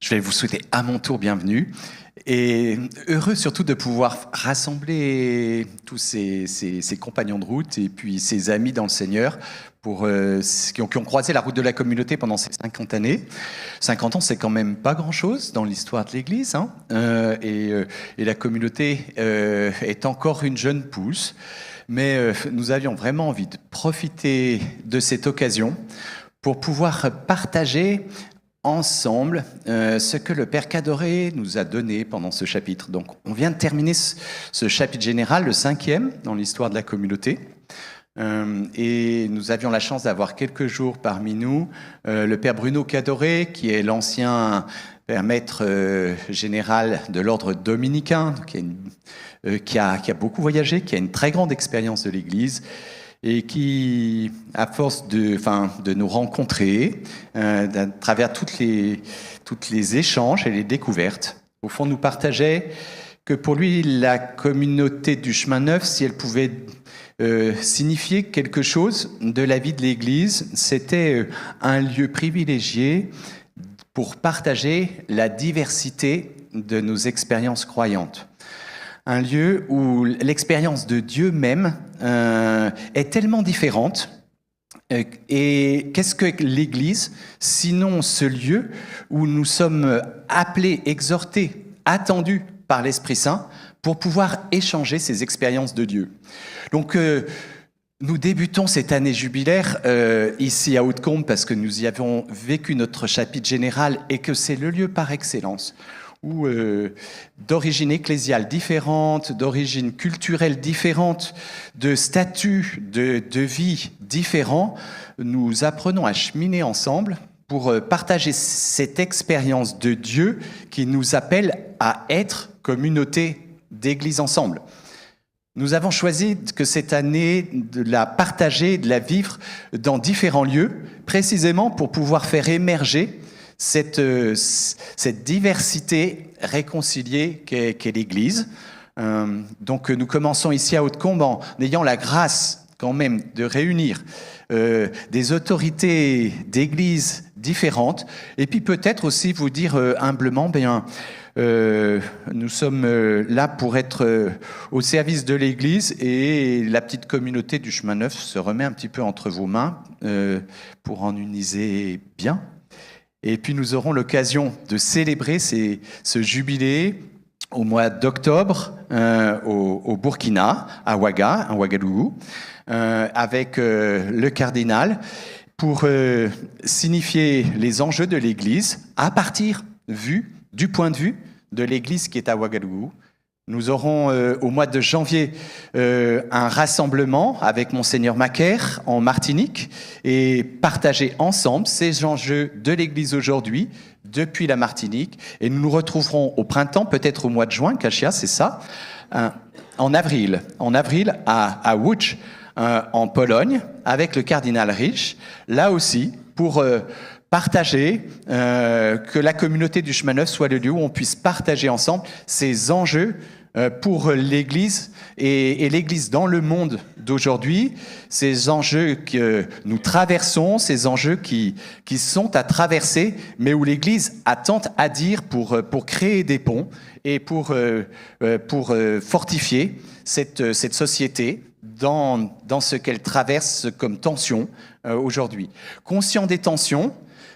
Je vais vous souhaiter à mon tour bienvenue et heureux surtout de pouvoir rassembler tous ces compagnons de route et puis ces amis dans le Seigneur qui ont croisé la route de la communauté pendant ces 50 années. 50 ans, c'est quand même pas grand-chose dans l'histoire de l'Église, hein. Et la communauté est encore une jeune pousse, mais nous avions vraiment envie de profiter de cette occasion pour pouvoir partager ensemble ce que le Père Cadoré nous a donné pendant ce chapitre. Donc, on vient de terminer ce chapitre général, le 5e dans l'histoire de la communauté. Et nous avions la chance d'avoir quelques jours parmi nous le Père Bruno Cadoré, qui est l'ancien Père Maître général de l'ordre dominicain, qui a beaucoup voyagé, qui a une très grande expérience de l'Église, et qui, à force de nous rencontrer, à travers toutes les échanges et les découvertes, au fond nous partageait que pour lui, la communauté du chemin neuf, si elle pouvait signifier quelque chose de la vie de l'Église, c'était un lieu privilégié pour partager la diversité de nos expériences croyantes. Un lieu où l'expérience de Dieu même est tellement différente. Et qu'est-ce que l'Église, sinon ce lieu où nous sommes appelés, exhortés, attendus par l'Esprit Saint pour pouvoir échanger ces expériences de Dieu. Donc, nous débutons cette année jubilaire ici à Hautecombe parce que nous y avons vécu notre chapitre général et que c'est le lieu par excellence où d'origine ecclésiale différente, d'origine culturelle différente, de statut de vie différents, nous apprenons à cheminer ensemble pour partager cette expérience de Dieu qui nous appelle à être communauté d'église ensemble. Nous avons choisi que cette année de la partager, de la vivre dans différents lieux, précisément pour pouvoir faire émerger cette diversité réconciliée qu'est l'Église. Donc nous commençons ici à Hautecombe en ayant la grâce quand même de réunir des autorités d'églises différentes et puis peut-être aussi vous dire humblement, nous sommes là pour être au service de l'Église et la petite communauté du chemin neuf se remet un petit peu entre vos mains pour en uniser bien. Et puis nous aurons l'occasion de célébrer ce jubilé au mois d'octobre au Burkina, à Ouagadougou, avec le cardinal pour signifier les enjeux de l'Église à partir du point de vue de l'Église qui est à Ouagadougou. Nous aurons au mois de janvier un rassemblement avec Monseigneur Macaire en Martinique et partager ensemble ces enjeux de l'Église aujourd'hui depuis la Martinique. Et nous nous retrouverons au printemps, peut-être au mois de juin, Kachia, c'est ça, en avril à Łódź, en Pologne, avec le cardinal Rich, là aussi pour partager, que la communauté du chemin neuf soit le lieu où on puisse partager ensemble ces enjeux pour l'Église et l'Église dans le monde d'aujourd'hui, ces enjeux que nous traversons, ces enjeux qui sont à traverser, mais où l'Église a tant à dire pour créer des ponts et pour fortifier cette société dans ce qu'elle traverse comme tension aujourd'hui. Conscient des tensions,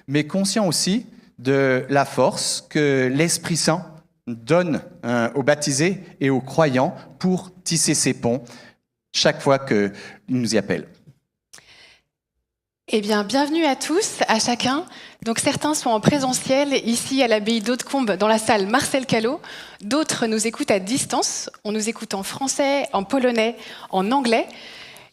mais conscient aussi de la force que l'Esprit Saint donne aux baptisés et aux croyants pour tisser ces ponts chaque fois qu'il nous y appelle. Eh bien, bienvenue à tous, à chacun. Donc certains sont en présentiel ici à l'abbaye d'Hautecombe dans la salle Marcel Callot. D'autres nous écoutent à distance. On nous écoute en français, en polonais, en anglais.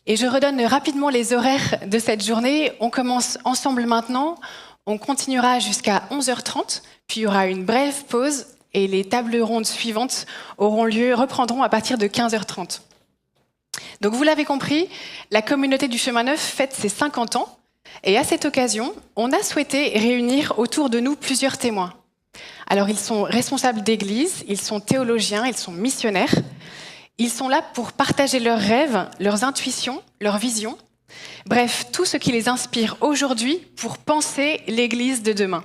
Et je redonne rapidement les horaires de cette journée. On commence ensemble maintenant. On continuera jusqu'à 11h30, puis il y aura une brève pause et les tables rondes suivantes reprendront à partir de 15h30. Donc vous l'avez compris, la communauté du chemin neuf fête ses 50 ans et à cette occasion, on a souhaité réunir autour de nous plusieurs témoins. Alors ils sont responsables d'église, ils sont théologiens, ils sont missionnaires. Ils sont là pour partager leurs rêves, leurs intuitions, leurs visions. Bref, tout ce qui les inspire aujourd'hui pour penser l'Église de demain.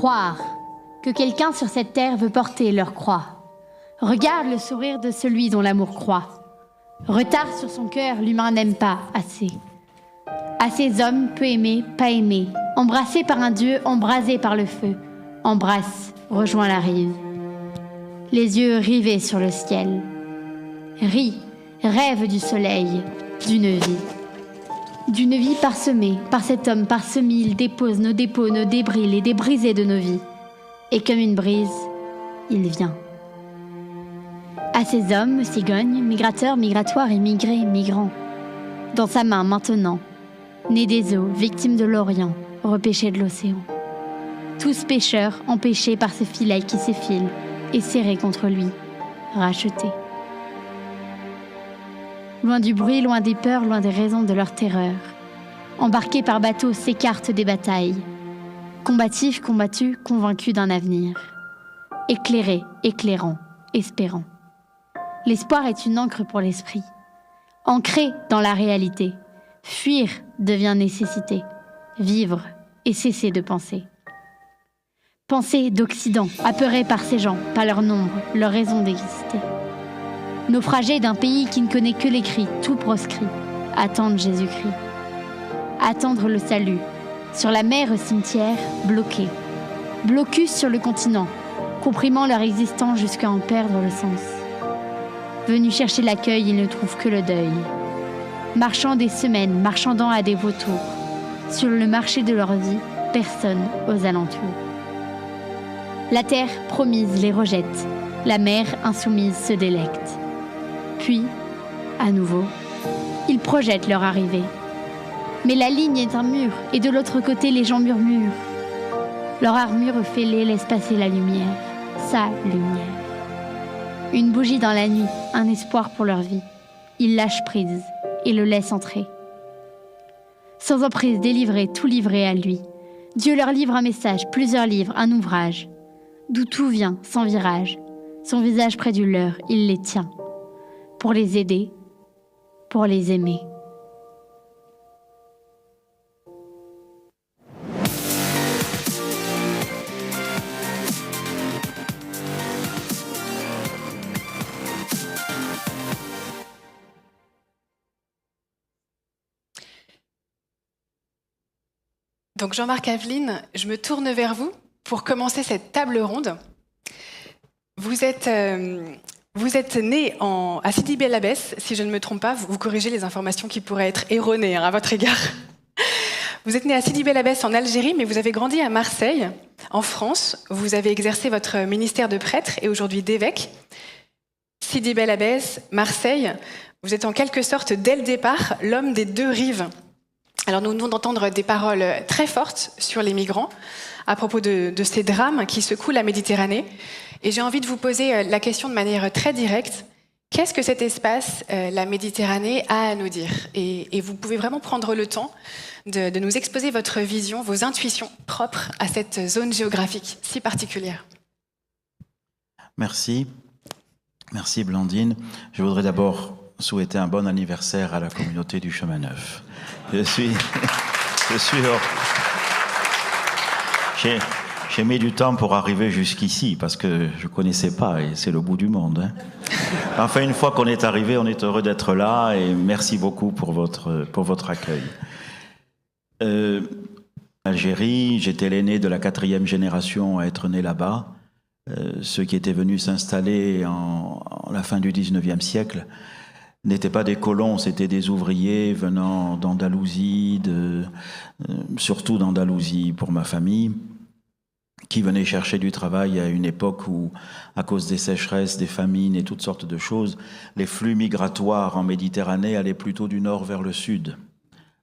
croire que quelqu'un sur cette terre veut porter leur croix. Regarde le sourire de celui dont l'amour croît. Retard sur son cœur, l'humain n'aime pas assez. À ces hommes, peu aimés, pas aimés, embrassés par un Dieu, embrasés par le feu. Embrasse, rejoins la rive. Les yeux rivés sur le ciel. Ris, rêve du soleil, d'une vie. D'une vie parsemée, par cet homme parsemé, il dépose nos dépôts, nos débris, les débrisés de nos vies. Et comme une brise, il vient. À ces hommes, cigognes, migrateurs, migratoires, immigrés, migrants. Dans sa main maintenant, nés des eaux, victimes de l'Orient, repêchés de l'océan. Tous pécheurs, empêchés par ces filets qui s'effilent et serrés contre lui, rachetés. Loin du bruit, loin des peurs, loin des raisons de leur terreur. Embarqués par bateau, s'écartent des batailles. Combatifs, combattus, convaincus d'un avenir. Éclairés, éclairants, espérants. L'espoir est une encre pour l'esprit. Ancré dans la réalité. Fuir devient nécessité. Vivre et cesser de penser. Pensée d'Occident, apeurés par ces gens, pas leur nombre, leur raison d'exister. Naufragés d'un pays qui ne connaît que les cris, tout proscrit. Attendre Jésus-Christ. Attendre le salut. Sur la mer au cimetière, bloqués. Blocus sur le continent, comprimant leur existence jusqu'à en perdre le sens. Venus chercher l'accueil, ils ne trouvent que le deuil. Marchant des semaines, marchandant à des vautours. Sur le marché de leur vie, personne aux alentours. La terre promise les rejette. La mer insoumise se délecte. Puis, à nouveau, ils projettent leur arrivée. Mais la ligne est un mur, et de l'autre côté, les gens murmurent. Leur armure fêlée laisse passer la lumière, sa lumière. Une bougie dans la nuit, un espoir pour leur vie. Ils lâchent prise et le laissent entrer. Sans emprise, délivré, tout livré à lui. Dieu leur livre un message, plusieurs livres, un ouvrage. D'où tout vient, sans virage. Son visage près du leur, il les tient. Pour les aider, pour les aimer. Donc Jean-Marc Aveline, je me tourne vers vous pour commencer cette table ronde. Vous êtes né à Sidi Bel Abbès, si je ne me trompe pas, vous corrigez les informations qui pourraient être erronées à votre égard. Vous êtes né à Sidi Bel Abbès en Algérie, mais vous avez grandi à Marseille, en France. Vous avez exercé votre ministère de prêtre et aujourd'hui d'évêque. Sidi Bel Abbès, Marseille, vous êtes en quelque sorte, dès le départ, l'homme des deux rives. Alors nous venons d'entendre des paroles très fortes sur les migrants à propos de ces drames qui secouent la Méditerranée. Et j'ai envie de vous poser la question de manière très directe. Qu'est-ce que cet espace, la Méditerranée, a à nous dire ? Et vous pouvez vraiment prendre le temps de nous exposer votre vision, vos intuitions propres à cette zone géographique si particulière. Merci. Merci Blandine. Je voudrais d'abord souhaiter un bon anniversaire à la communauté du Chemin Neuf. J'ai mis du temps pour arriver jusqu'ici parce que je ne connaissais pas et c'est le bout du monde. Hein. Enfin, une fois qu'on est arrivé, on est heureux d'être là et merci beaucoup pour votre accueil. Algérie, j'étais l'aîné de la 4e génération à être né là-bas. Ceux qui étaient venus s'installer en la fin du 19e siècle n'étaient pas des colons, c'était des ouvriers venant d'Andalousie, surtout d'Andalousie pour ma famille, qui venaient chercher du travail à une époque où, à cause des sécheresses, des famines et toutes sortes de choses, les flux migratoires en Méditerranée allaient plutôt du nord vers le sud.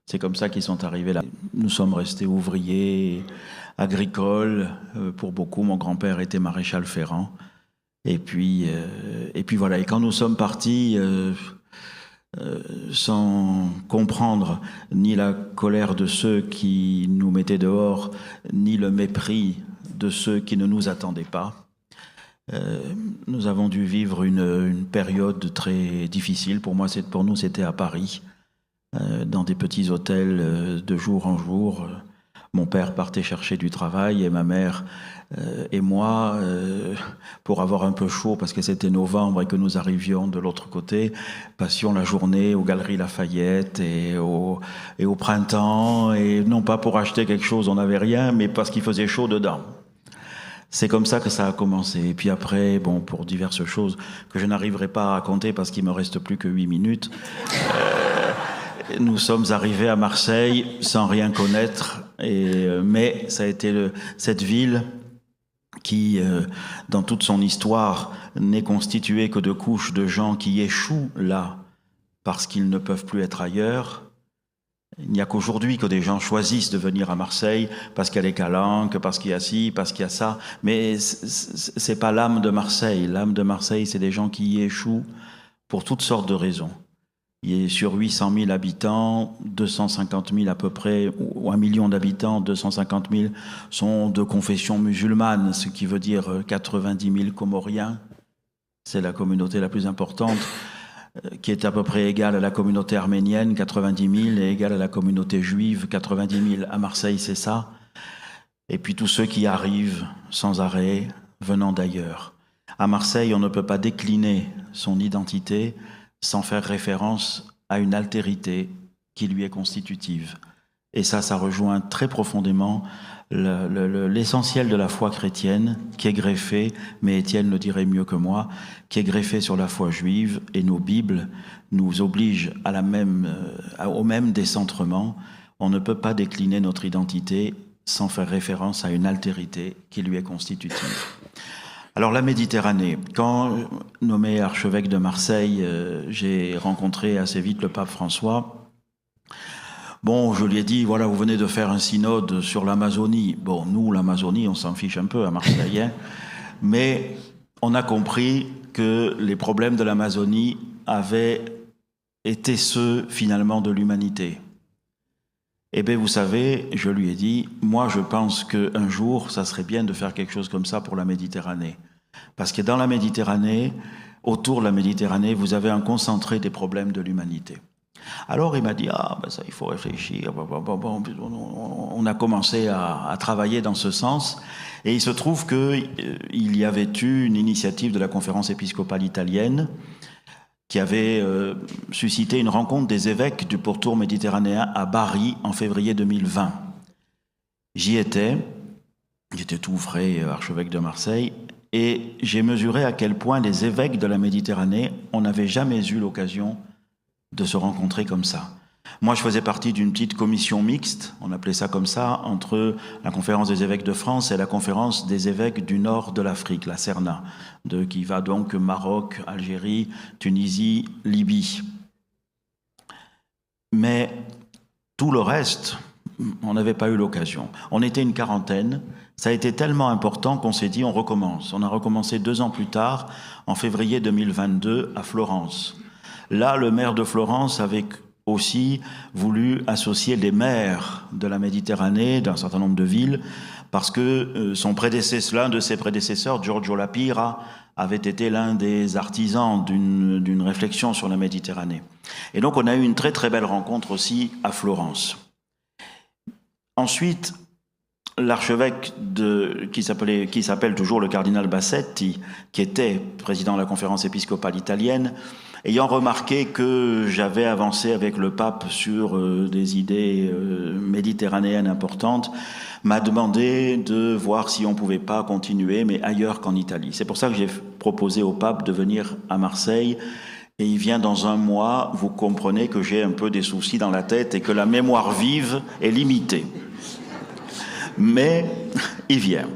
C'est comme ça qu'ils sont arrivés là. Nous sommes restés ouvriers, agricoles, pour beaucoup. Mon grand-père était maréchal ferrant. Et puis voilà. Et quand nous sommes partis, sans comprendre ni la colère de ceux qui nous mettaient dehors, ni le mépris de ceux qui ne nous attendaient pas, nous avons dû vivre une période très difficile. Pour nous, c'était à Paris, dans des petits hôtels de jour en jour, Mon père partait chercher du travail et ma mère et moi, pour avoir un peu chaud parce que c'était novembre et que nous arrivions de l'autre côté, passions la journée aux Galeries Lafayette et au printemps, et non pas pour acheter quelque chose, on n'avait rien, mais parce qu'il faisait chaud dedans. C'est comme ça que ça a commencé. Et puis après, bon, pour diverses choses que je n'arriverai pas à raconter parce qu'il me reste plus que 8 minutes, nous sommes arrivés à Marseille sans rien connaître, mais ça a été cette ville qui, dans toute son histoire, n'est constituée que de couches de gens qui échouent là parce qu'ils ne peuvent plus être ailleurs. Il n'y a qu'aujourd'hui que des gens choisissent de venir à Marseille parce qu'il y a les calanques, parce qu'il y a ci, parce qu'il y a ça. Mais c'est pas l'âme de Marseille. L'âme de Marseille, c'est des gens qui y échouent pour toutes sortes de raisons. Il y a sur 800 000 habitants, 250 000 à peu près, ou 1 million d'habitants, 250 000 sont de confession musulmane, ce qui veut dire 90 000 Comoriens. C'est la communauté la plus importante, qui est à peu près égale à la communauté arménienne, 90 000, et égale à la communauté juive, 90 000. À Marseille, c'est ça. Et puis tous ceux qui arrivent sans arrêt, venant d'ailleurs. À Marseille, on ne peut pas décliner son identité sans faire référence à une altérité qui lui est constitutive. Et ça rejoint très profondément l'essentiel de la foi chrétienne, qui est greffé, mais Étienne le dirait mieux que moi, qui est greffé sur la foi juive, et nos Bibles nous obligent au même décentrement. On ne peut pas décliner notre identité sans faire référence à une altérité qui lui est constitutive. Alors la Méditerranée, quand nommé archevêque de Marseille, j'ai rencontré assez vite le pape François. Bon, je lui ai dit, voilà, vous venez de faire un synode sur l'Amazonie. Bon, nous, l'Amazonie, on s'en fiche un peu à Marseille, hein, mais on a compris que les problèmes de l'Amazonie avaient été ceux, finalement, de l'humanité. Eh bien, vous savez, je lui ai dit, moi, je pense qu'un jour, ça serait bien de faire quelque chose comme ça pour la Méditerranée. Parce que dans la Méditerranée, autour de la Méditerranée, vous avez un concentré des problèmes de l'humanité. Alors il m'a dit, ça il faut réfléchir. On a commencé à travailler dans ce sens, et il se trouve qu'il y avait eu une initiative de la conférence épiscopale italienne qui avait suscité une rencontre des évêques du pourtour méditerranéen à Bari en février 2020. J'y étais, j'étais tout frais, archevêque de Marseille, et j'ai mesuré à quel point les évêques de la Méditerranée, on n'avait jamais eu l'occasion de se rencontrer comme ça. Moi, je faisais partie d'une petite commission mixte, on appelait ça comme ça, entre la conférence des évêques de France et la conférence des évêques du nord de l'Afrique, la CERNA, qui va donc Maroc, Algérie, Tunisie, Libye. Mais tout le reste, on n'avait pas eu l'occasion. On était une quarantaine. Ça a été tellement important qu'on s'est dit on recommence. On a recommencé 2 ans plus tard, en février 2022, à Florence. Là, le maire de Florence avait aussi voulu associer les maires de la Méditerranée, d'un certain nombre de villes, parce que l'un de ses prédécesseurs, Giorgio La Pira, avait été l'un des artisans d'une réflexion sur la Méditerranée. Et donc on a eu une très très belle rencontre aussi à Florence. Ensuite, l'archevêque qui s'appelle toujours le cardinal Bassetti, qui était président de la conférence épiscopale italienne, ayant remarqué que j'avais avancé avec le pape sur des idées méditerranéennes importantes, m'a demandé de voir si on ne pouvait pas continuer, mais ailleurs qu'en Italie. C'est pour ça que j'ai proposé au pape de venir à Marseille, et il vient dans 1 mois. Vous comprenez que j'ai un peu des soucis dans la tête et que la mémoire vive est limitée. Mais il vient.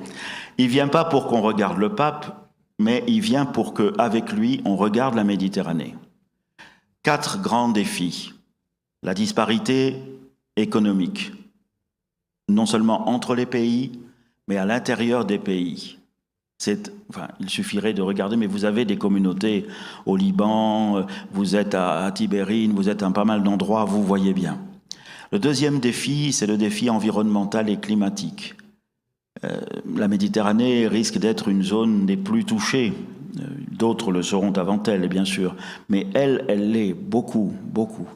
Il vient pas pour qu'on regarde le pape, mais il vient pour qu'avec lui, on regarde la Méditerranée. 4 grands défis. La disparité économique, non seulement entre les pays, mais à l'intérieur des pays. Il suffirait de regarder, mais vous avez des communautés au Liban, vous êtes à Tibérine, vous êtes à pas mal d'endroits, vous voyez bien. Le deuxième défi, c'est le défi environnemental et climatique. La Méditerranée risque d'être une zone des plus touchées. D'autres le seront avant elle, bien sûr. Mais elle l'est beaucoup, beaucoup.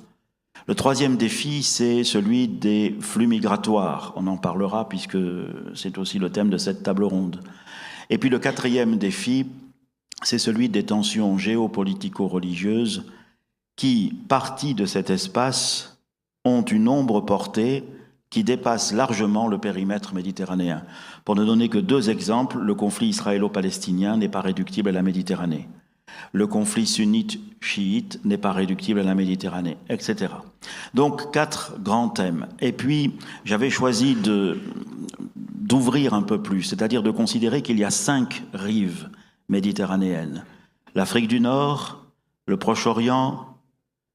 Le troisième défi, c'est celui des flux migratoires. On en parlera puisque c'est aussi le thème de cette table ronde. Et puis le quatrième défi, c'est celui des tensions géopolitico-religieuses qui, parties de cet espace, ont une ombre portée qui dépasse largement le périmètre méditerranéen. Pour ne donner que 2 exemples, le conflit israélo-palestinien n'est pas réductible à la Méditerranée. Le conflit sunnite-chiite n'est pas réductible à la Méditerranée, etc. Donc 4 grands thèmes. Et puis, j'avais choisi d'ouvrir un peu plus, c'est-à-dire de considérer qu'il y a 5 rives méditerranéennes. L'Afrique du Nord, le Proche-Orient,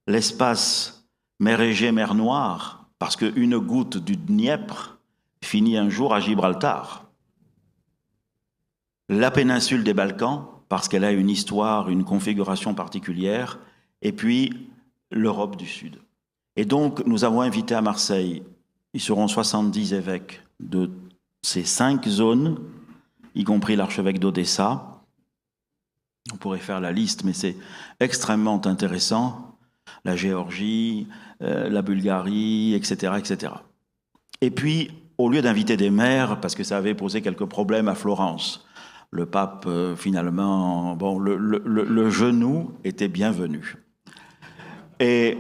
l'espace mer Égée, mer Noire, parce qu'une goutte du Dniepr finit un jour à Gibraltar. La péninsule des Balkans, parce qu'elle a une histoire, une configuration particulière, et puis l'Europe du Sud. Et donc, nous avons invité à Marseille, ils seront 70 évêques de ces 5 zones, y compris l'archevêque d'Odessa. On pourrait faire la liste, mais c'est extrêmement intéressant. La Géorgie, la Bulgarie, etc., etc. Et puis, au lieu d'inviter des maires, parce que ça avait posé quelques problèmes à Florence, le pape, finalement, bon, le genou était bienvenu. Et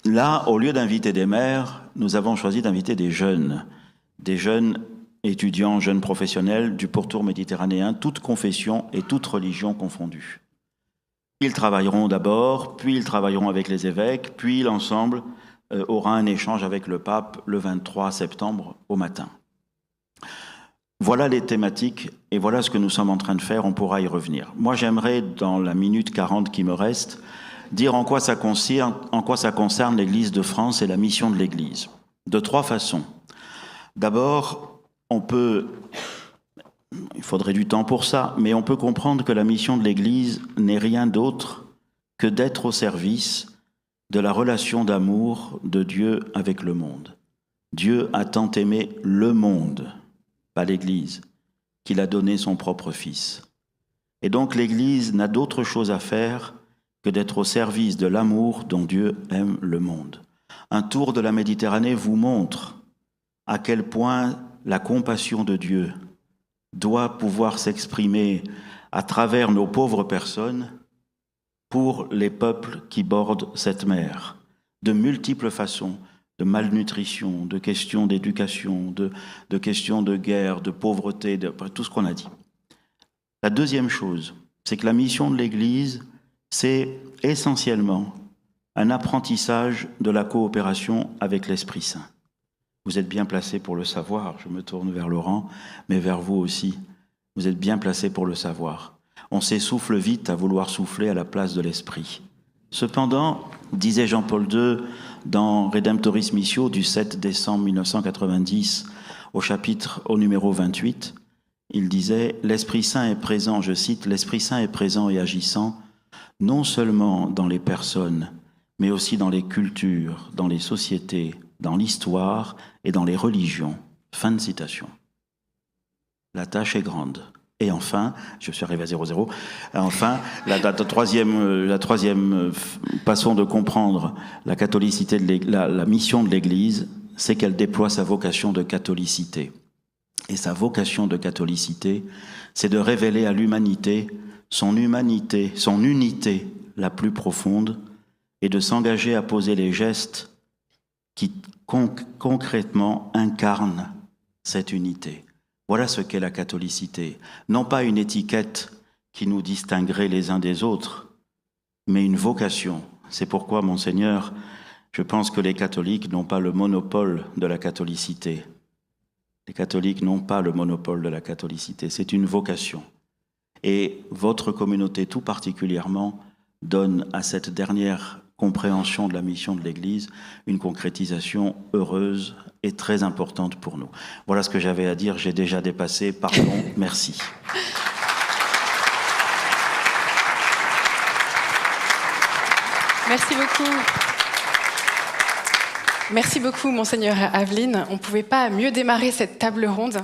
là, au lieu d'inviter des maires, nous avons choisi d'inviter des jeunes étudiants, jeunes professionnels du pourtour méditerranéen, toutes confessions et toutes religions confondues. Ils travailleront d'abord, puis ils travailleront avec les évêques, puis l'ensemble aura un échange avec le pape le 23 septembre au matin. Voilà les thématiques et voilà ce que nous sommes en train de faire, on pourra y revenir. Moi, j'aimerais, dans la minute 40 qui me reste, dire en quoi ça concerne l'Église de France et la mission de l'Église. De 3 façons. D'abord, il faudrait du temps pour ça, mais on peut comprendre que la mission de l'Église n'est rien d'autre que d'être au service de la relation d'amour de Dieu avec le monde. Dieu a tant aimé le monde, pas l'Église, qu'il a donné son propre Fils. Et donc l'Église n'a d'autre chose à faire que d'être au service de l'amour dont Dieu aime le monde. Un tour de la Méditerranée vous montre à quel point la compassion de Dieu doit pouvoir s'exprimer à travers nos pauvres personnes pour les peuples qui bordent cette mer, de multiples façons, de malnutrition, de questions d'éducation, de questions de guerre, de pauvreté, de tout ce qu'on a dit. La deuxième chose, c'est que la mission de l'Église, c'est essentiellement un apprentissage de la coopération avec l'Esprit Saint. Vous êtes bien placé pour le savoir, je me tourne vers Laurent, mais vers vous aussi. Vous êtes bien placé pour le savoir. On s'essouffle vite à vouloir souffler à la place de l'Esprit. Cependant, disait Jean-Paul II dans Redemptoris Missio du 7 décembre 1990, au numéro 28, il disait « L'Esprit Saint est présent, je cite, « L'Esprit Saint est présent et agissant, non seulement dans les personnes, mais aussi dans les cultures, dans les sociétés, dans l'histoire et dans les religions. » Fin de citation. La tâche est grande. Et enfin, je suis arrivé à 0,0, enfin, la troisième façon de comprendre la catholicité, la mission de l'Église, c'est qu'elle déploie sa vocation de catholicité. Et sa vocation de catholicité, c'est de révéler à l'humanité son unité la plus profonde et de s'engager à poser les gestes qui concrètement incarnent cette unité. Voilà ce qu'est la catholicité. Non pas une étiquette qui nous distinguerait les uns des autres, mais une vocation. C'est pourquoi, Monseigneur, je pense que les catholiques n'ont pas le monopole de la catholicité. Les catholiques n'ont pas le monopole de la catholicité, c'est une vocation. Et votre communauté tout particulièrement donne à cette dernière compréhension de la mission de l'Église une concrétisation heureuse et très importante pour nous. Voilà ce que j'avais à dire, j'ai déjà dépassé, pardon, merci. Merci beaucoup. Merci beaucoup, Monseigneur Aveline. On ne pouvait pas mieux démarrer cette table ronde.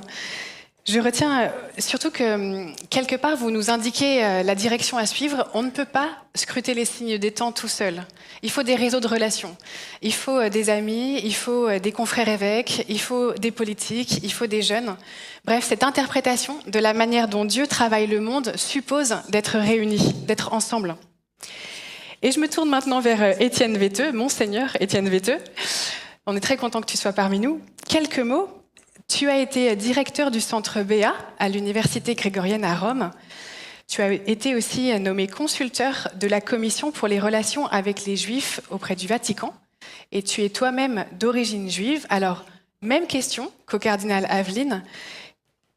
Je retiens surtout que, quelque part, vous nous indiquez la direction à suivre. On ne peut pas scruter les signes des temps tout seul. Il faut des réseaux de relations. Il faut des amis, il faut des confrères évêques, il faut des politiques, il faut des jeunes. Bref, cette interprétation de la manière dont Dieu travaille le monde suppose d'être réunis, d'être ensemble. Et je me tourne maintenant vers Étienne Vetteux, Monseigneur Étienne Vetteux. On est très content que tu sois parmi nous. Quelques mots. Tu as été directeur du centre Béat à l'Université grégorienne à Rome. Tu as été aussi nommé consulteur de la Commission pour les relations avec les Juifs auprès du Vatican. Et tu es toi-même d'origine juive. Alors, même question qu'au cardinal Aveline.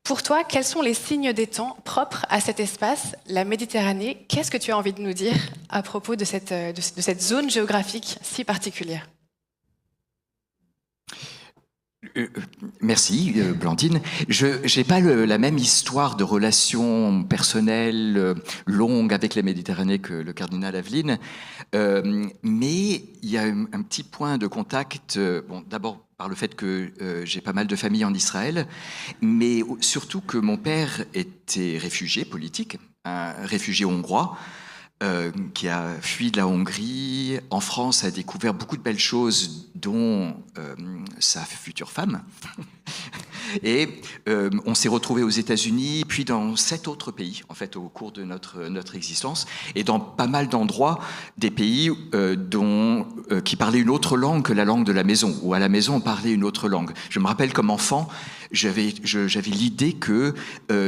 Pour toi, quels sont les signes des temps propres à cet espace, la Méditerranée? Qu'est-ce que tu as envie de nous dire à propos de cette zone géographique si particulière? Merci, Blandine. Je n'ai pas la même histoire de relation personnelle longue avec la Méditerranée que le cardinal Aveline, mais il y a un petit point de contact, bon, d'abord par le fait que j'ai pas mal de familles en Israël, mais surtout que mon père était réfugié politique, un réfugié hongrois, qui a fui de la Hongrie, en France, a découvert beaucoup de belles choses, dont sa future femme. Et on s'est retrouvés aux États-Unis, puis dans 7 autres pays, en fait, au cours de notre existence, et dans pas mal d'endroits, des pays qui parlaient une autre langue que la langue de la maison, ou à la maison, on parlait une autre langue. Je me rappelle, comme enfant, j'avais l'idée que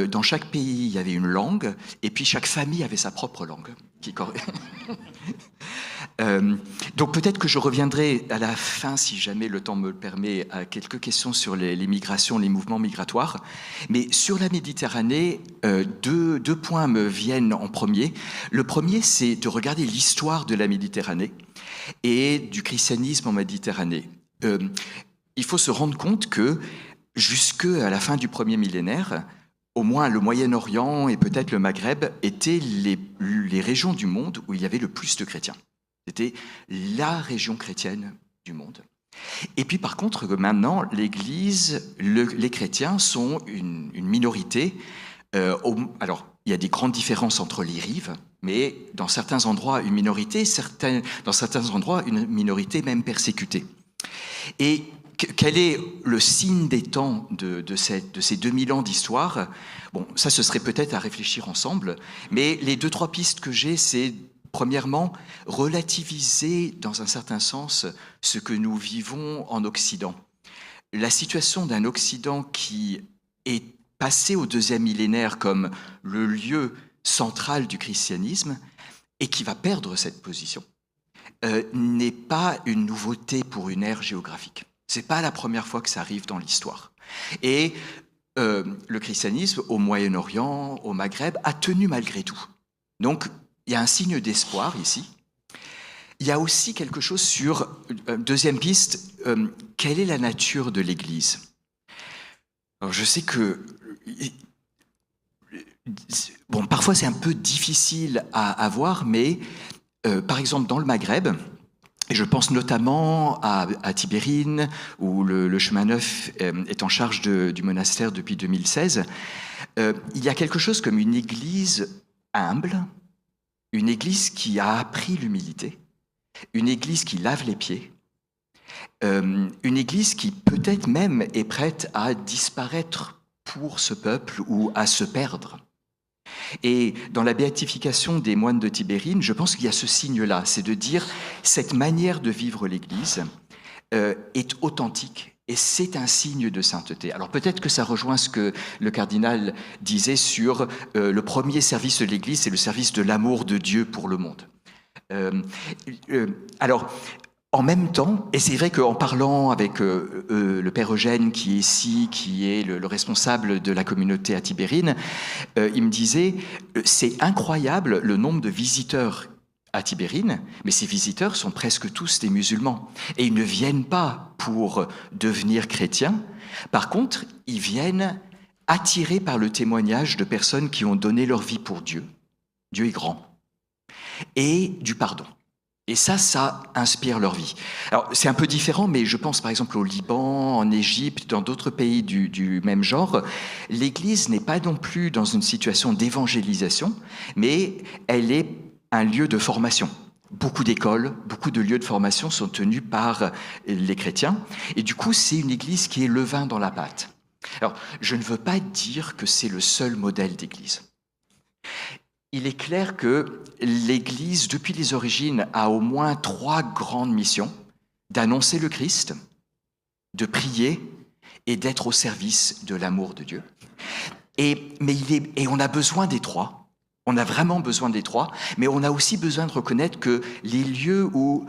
dans chaque pays, il y avait une langue, et puis chaque famille avait sa propre langue. Donc peut-être que je reviendrai à la fin, si jamais le temps me le permet, à quelques questions sur les migrations, les mouvements migratoires. Mais sur la Méditerranée, deux points me viennent en premier. Le premier, c'est de regarder l'histoire de la Méditerranée et du christianisme en Méditerranée. Il faut se rendre compte que jusqu'à la fin du premier millénaire, au moins le Moyen-Orient et peut-être le Maghreb étaient les régions du monde où il y avait le plus de chrétiens. C'était la région chrétienne du monde. Et puis par contre, maintenant, l'Église, les chrétiens sont une minorité. Alors, il y a des grandes différences entre les rives, mais dans certains endroits, une minorité, dans certains endroits, une minorité même persécutée. Et quel est le signe des temps de ces 2000 ans d'histoire? Bon, ça, ce serait peut-être à réfléchir ensemble, mais les 2-3 pistes que j'ai, c'est premièrement, relativiser dans un certain sens ce que nous vivons en Occident. La situation d'un Occident qui est passé au 2e millénaire comme le lieu central du christianisme et qui va perdre cette position n'est pas une nouveauté pour une ère géographique. Ce n'est pas la première fois que ça arrive dans l'histoire. Et le christianisme au Moyen-Orient, au Maghreb, a tenu malgré tout. Donc, il y a un signe d'espoir ici. Il y a aussi quelque chose sur, deuxième piste, quelle est la nature de l'Église? Alors, je sais que, bon, parfois c'est un peu difficile à voir, mais par exemple dans le Maghreb, et je pense notamment à Tibérine, où le chemin neuf est en charge du monastère depuis 2016. Il y a quelque chose comme une église humble, une église qui a appris l'humilité, une église qui lave les pieds, une église qui peut-être même est prête à disparaître pour ce peuple ou à se perdre. Et dans la béatification des moines de Tibérine, je pense qu'il y a ce signe-là, c'est de dire cette manière de vivre l'Église est authentique et c'est un signe de sainteté. Alors peut-être que ça rejoint ce que le cardinal disait sur le premier service de l'Église, c'est le service de l'amour de Dieu pour le monde. Alors, en même temps, et c'est vrai qu'en parlant avec le père Eugène qui est ici, qui est le responsable de la communauté à Tibérine, il me disait, c'est incroyable le nombre de visiteurs à Tibérine, mais ces visiteurs sont presque tous des musulmans. Et ils ne viennent pas pour devenir chrétiens. Par contre, ils viennent attirés par le témoignage de personnes qui ont donné leur vie pour Dieu. Dieu est grand. Et du pardon. Et ça inspire leur vie. Alors, c'est un peu différent, mais je pense par exemple au Liban, en Égypte, dans d'autres pays du même genre. L'Église n'est pas non plus dans une situation d'évangélisation, mais elle est un lieu de formation. Beaucoup d'écoles, beaucoup de lieux de formation sont tenus par les chrétiens. Et du coup, c'est une Église qui est le vin dans la pâte. Alors, je ne veux pas dire que c'est le seul modèle d'Église. Il est clair que l'Église, depuis les origines, a au moins 3 grandes missions: d'annoncer le Christ, de prier et d'être au service de l'amour de Dieu. Et on a besoin des 3. On a vraiment besoin des 3, mais on a aussi besoin de reconnaître que les lieux où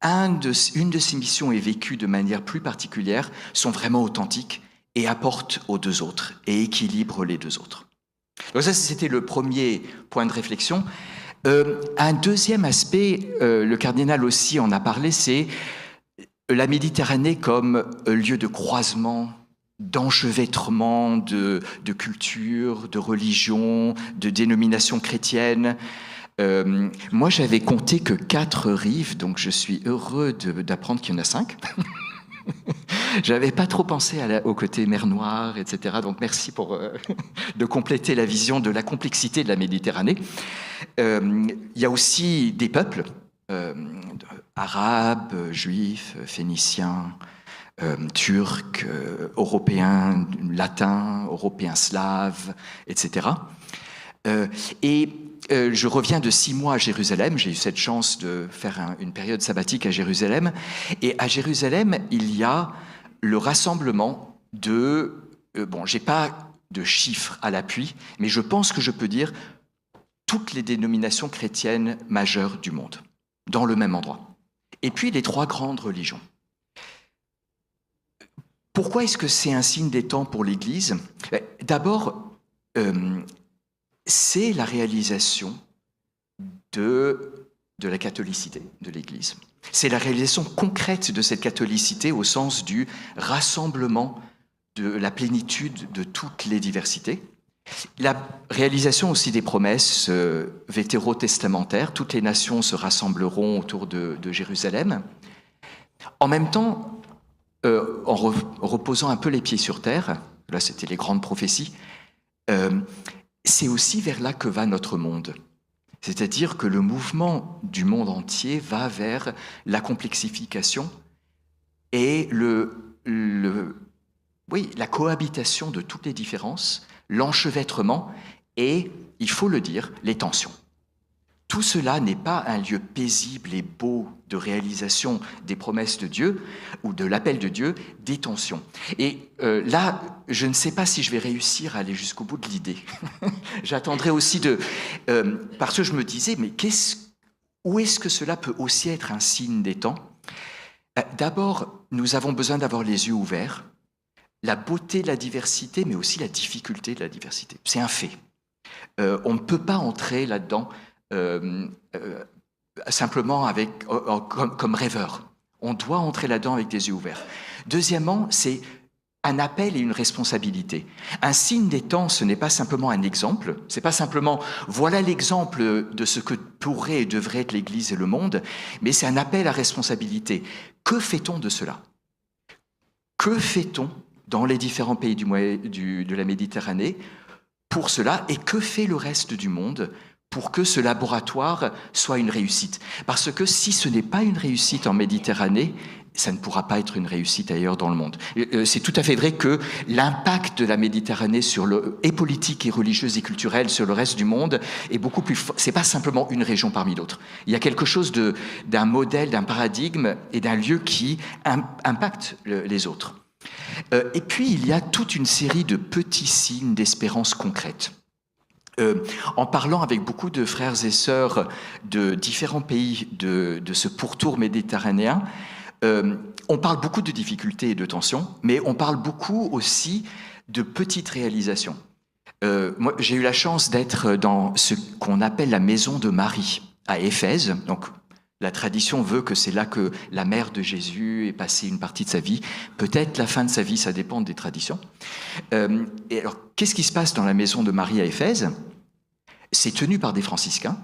une de ces missions est vécue de manière plus particulière sont vraiment authentiques et apportent aux 2 autres et équilibrent les 2 autres. Donc ça, c'était le premier point de réflexion. Un deuxième aspect, le cardinal aussi en a parlé, c'est la Méditerranée comme lieu de croisement, d'enchevêtrement de culture, de religion, de dénomination chrétienne. Moi, j'avais compté que 4 rives, donc je suis heureux d'apprendre qu'il y en a 5. J'avais pas trop pensé au côté mer Noire, etc. Donc merci de compléter la vision de la complexité de la Méditerranée. Il y a aussi des peuples, arabes, juifs, phéniciens, turcs, européens, latins, européens slaves, etc. Je reviens de 6 mois à Jérusalem. J'ai eu cette chance de faire une période sabbatique à Jérusalem. Et à Jérusalem, il y a le rassemblement de... j'ai pas de chiffres à l'appui, mais je pense que je peux dire toutes les dénominations chrétiennes majeures du monde, dans le même endroit. Et puis les 3 grandes religions. Pourquoi est-ce que c'est un signe des temps pour l'Église ? D'abord, c'est la réalisation de la catholicité de l'Église. C'est la réalisation concrète de cette catholicité au sens du rassemblement de la plénitude de toutes les diversités. La réalisation aussi des promesses vétérotestamentaires. Toutes les nations se rassembleront autour de Jérusalem. En même temps, en reposant un peu les pieds sur terre, là c'était les grandes prophéties, c'est aussi vers là que va notre monde. C'est-à-dire que le mouvement du monde entier va vers la complexification et la cohabitation de toutes les différences, l'enchevêtrement et, il faut le dire, les tensions. Tout cela n'est pas un lieu paisible et beau de réalisation des promesses de Dieu ou de l'appel de Dieu, des tensions. Et là, je ne sais pas si je vais réussir à aller jusqu'au bout de l'idée. J'attendrai aussi parce que je me disais, mais où est-ce que cela peut aussi être un signe des temps ? D'abord, nous avons besoin d'avoir les yeux ouverts. La beauté de la diversité, mais aussi la difficulté de la diversité. C'est un fait. On ne peut pas entrer là-dedans simplement comme rêveur. On doit entrer là-dedans avec des yeux ouverts. Deuxièmement, c'est un appel et une responsabilité. Un signe des temps, ce n'est pas simplement un exemple, c'est pas simplement voilà l'exemple de ce que pourrait et devrait être l'Église et le monde, mais c'est un appel à responsabilité. Que fait-on de cela ? Que fait-on dans les différents pays de la Méditerranée pour cela, et que fait le reste du monde pour que ce laboratoire soit une réussite? Parce que si ce n'est pas une réussite en Méditerranée, ça ne pourra pas être une réussite ailleurs dans le monde. C'est tout à fait vrai que l'impact de la Méditerranée est politique et religieuse et culturelle sur le reste du monde est beaucoup plus fort. C'est pas simplement une région parmi d'autres. Il y a quelque chose d'un modèle, d'un paradigme et d'un lieu qui impacte les autres. Et puis, il y a toute une série de petits signes d'espérance concrète. En parlant avec beaucoup de frères et sœurs de différents pays de ce pourtour méditerranéen, on parle beaucoup de difficultés et de tensions, mais on parle beaucoup aussi de petites réalisations. Moi, j'ai eu la chance d'être dans ce qu'on appelle la maison de Marie à Éphèse. Donc, la tradition veut que c'est là que la mère de Jésus est passée une partie de sa vie. Peut-être la fin de sa vie, ça dépend des traditions. Et alors, qu'est-ce qui se passe dans la maison de Marie à Éphèse ? C'est tenu par des franciscains,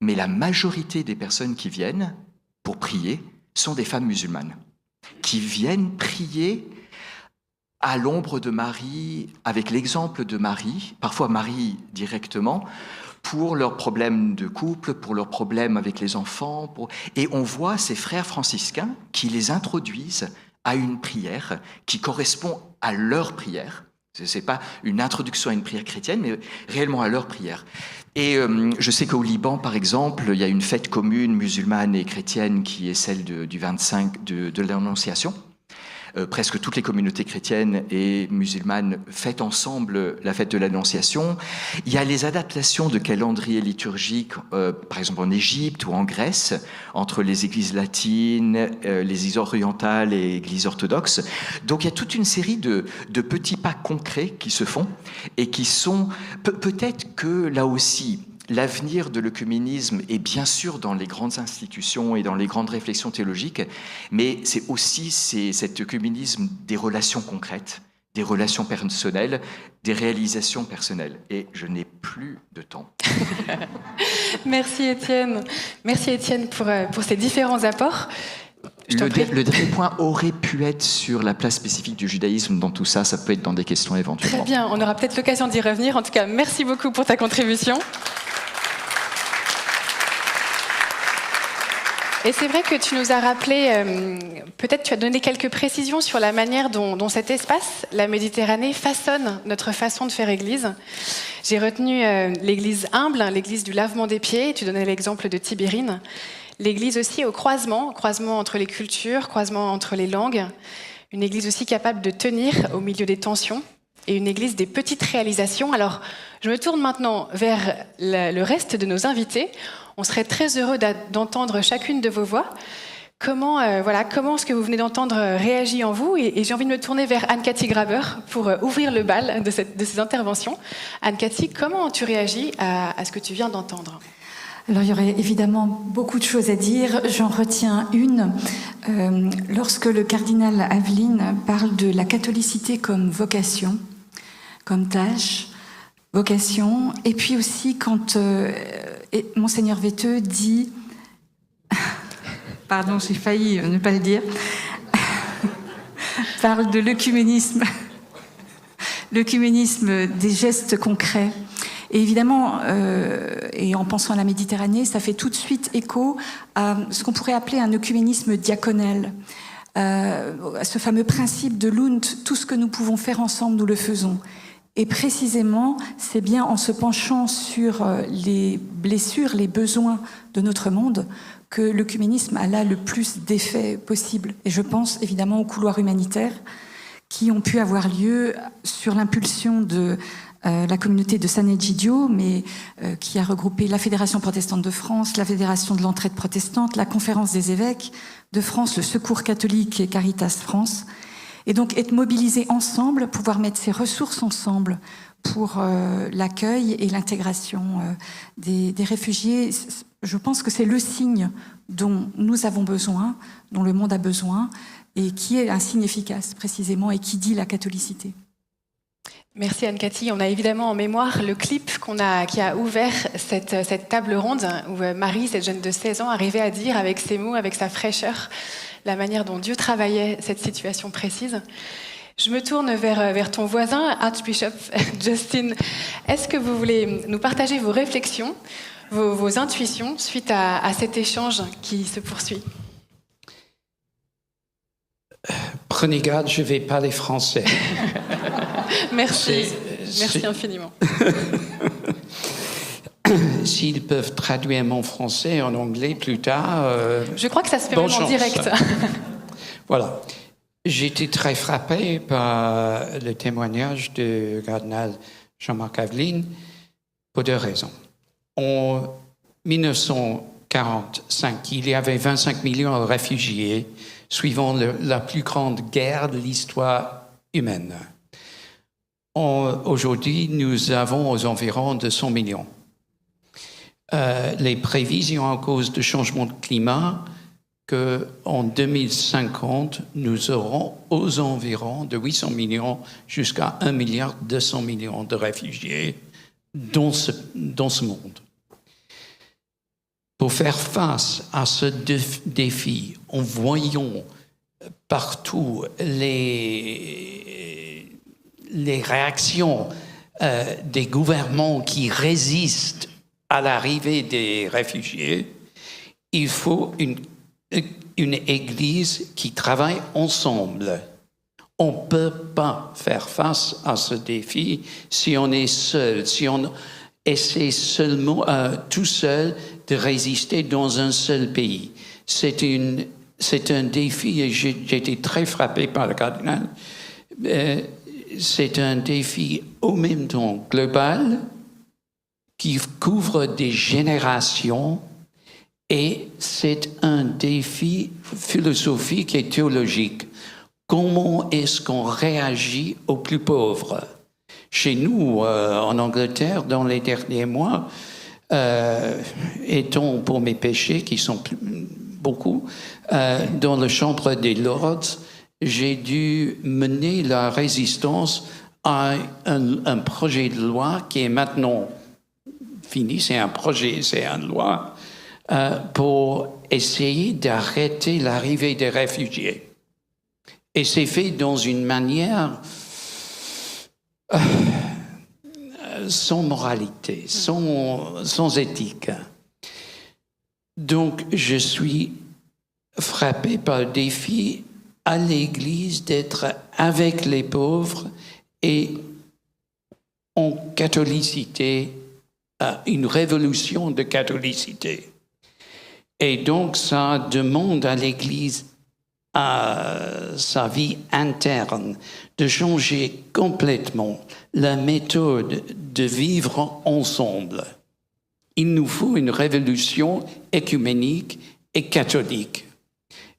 mais la majorité des personnes qui viennent pour prier sont des femmes musulmanes, qui viennent prier à l'ombre de Marie, avec l'exemple de Marie, parfois Marie directement, pour leurs problèmes de couple, pour leurs problèmes avec les enfants. Et on voit ces frères franciscains qui les introduisent à une prière qui correspond à leur prière. Ce n'est pas une introduction à une prière chrétienne, mais réellement à leur prière. Et je sais qu'au Liban, par exemple, il y a une fête commune musulmane et chrétienne qui est celle du 25 de l'Annonciation. Presque toutes les communautés chrétiennes et musulmanes fêtent ensemble la fête de l'Annonciation. Il y a les adaptations de calendrier liturgique, par exemple en Égypte ou en Grèce, entre les églises latines, les églises orientales et les églises orthodoxes. Donc il y a toute une série de petits pas concrets qui se font et qui sont peut-être que là aussi, l'avenir de l'œcuménisme est bien sûr dans les grandes institutions et dans les grandes réflexions théologiques, mais c'est aussi cet œcuménisme des relations concrètes, des relations personnelles, des réalisations personnelles. Et je n'ai plus de temps. Merci Étienne. Merci Étienne pour ces différents apports. Le dernier point aurait pu être sur la place spécifique du judaïsme dans tout ça. Ça peut être dans des questions éventuellement. Très bien, on aura peut-être l'occasion d'y revenir. En tout cas, merci beaucoup pour ta contribution. Et c'est vrai que tu nous as rappelé, peut-être tu as donné quelques précisions sur la manière dont cet espace, la Méditerranée, façonne notre façon de faire Église. J'ai retenu l'Église humble, l'Église du lavement des pieds, tu donnais l'exemple de Tibérine. L'Église aussi au croisement entre les cultures, croisement entre les langues. Une Église aussi capable de tenir au milieu des tensions. Et une Église des petites réalisations. Alors, je me tourne maintenant vers le reste de nos invités. On serait très heureux d'entendre chacune de vos voix. Comment ce que vous venez d'entendre réagit en vous. Et j'ai envie de me tourner vers Anne-Cathy Graber pour ouvrir le bal de ces interventions. Anne-Cathy, comment tu réagis à ce que tu viens d'entendre ? Alors, il y aurait évidemment beaucoup de choses à dire. J'en retiens une. Lorsque le cardinal Aveline parle de la catholicité comme vocation, comme tâche, vocation, et puis aussi quand Monseigneur Veteux dit... Pardon, j'ai failli ne pas le dire. Parle de l'œcuménisme des gestes concrets. Et évidemment, et en pensant à la Méditerranée, ça fait tout de suite écho à ce qu'on pourrait appeler un œcuménisme diaconal. À ce fameux principe de l'Und, tout ce que nous pouvons faire ensemble, nous le faisons. Et précisément, c'est bien en se penchant sur les blessures, les besoins de notre monde, que l'œcuménisme a là le plus d'effets possible. Et je pense évidemment aux couloirs humanitaires qui ont pu avoir lieu sur l'impulsion de la communauté de San Egidio, mais qui a regroupé la Fédération protestante de France, la Fédération de l'entraide protestante, la Conférence des évêques de France, le Secours catholique et Caritas France. Et donc être mobilisés ensemble, pouvoir mettre ces ressources ensemble pour l'accueil et l'intégration des réfugiés. Je pense que c'est le signe dont nous avons besoin, dont le monde a besoin, et qui est un signe efficace précisément, et qui dit la catholicité. Merci Anne-Cathy. On a évidemment en mémoire le clip qui a ouvert cette table ronde où Marie, cette jeune de 16 ans, arrivait à dire avec ses mots, avec sa fraîcheur, la manière dont Dieu travaillait cette situation précise. Je me tourne vers ton voisin, Archbishop Justin. Est-ce que vous voulez nous partager vos réflexions, vos intuitions suite à cet échange qui se poursuit ? Prenez garde, je vais parler français. Merci infiniment. S'ils peuvent traduire mon français en anglais plus tard... je crois que ça se fait même en direct. Voilà. J'ai été très frappé par le témoignage du cardinal Jean-Marc Aveline pour deux raisons. En 1945, il y avait 25 millions de réfugiés suivant la plus grande guerre de l'histoire humaine. Aujourd'hui, nous avons aux environs de 100 millions. Les prévisions à cause du changement de climat, qu'en 2050, nous aurons aux environs de 800 millions jusqu'à 1,2 milliard de réfugiés dans ce monde. Pour faire face à ce défi, en voyant partout les réactions des gouvernements qui résistent à l'arrivée des réfugiés, il faut une Église qui travaille ensemble. On ne peut pas faire face à ce défi si on est seul, si on essaie seulement tout seul de résister dans un seul pays. C'est un défi, et j'ai été très frappé par le cardinal. C'est un défi au même temps global qui couvre des générations, et c'est un défi philosophique et théologique. Comment est-ce qu'on réagit aux plus pauvres? Chez nous, en Angleterre, dans les derniers mois, étant pour mes péchés, qui sont beaucoup, dans la Chambre des Lords, j'ai dû mener la résistance à un projet de loi qui est maintenant fini. C'est un projet, c'est une loi, pour essayer d'arrêter l'arrivée des réfugiés. Et c'est fait dans une manière sans moralité, sans éthique. Donc, je suis frappé par le défi à l'Église d'être avec les pauvres et en catholicité, une révolution de catholicité. Et donc, ça demande à l'Église, à sa vie interne, de changer complètement la méthode de vivre ensemble. Il nous faut une révolution œcuménique et catholique.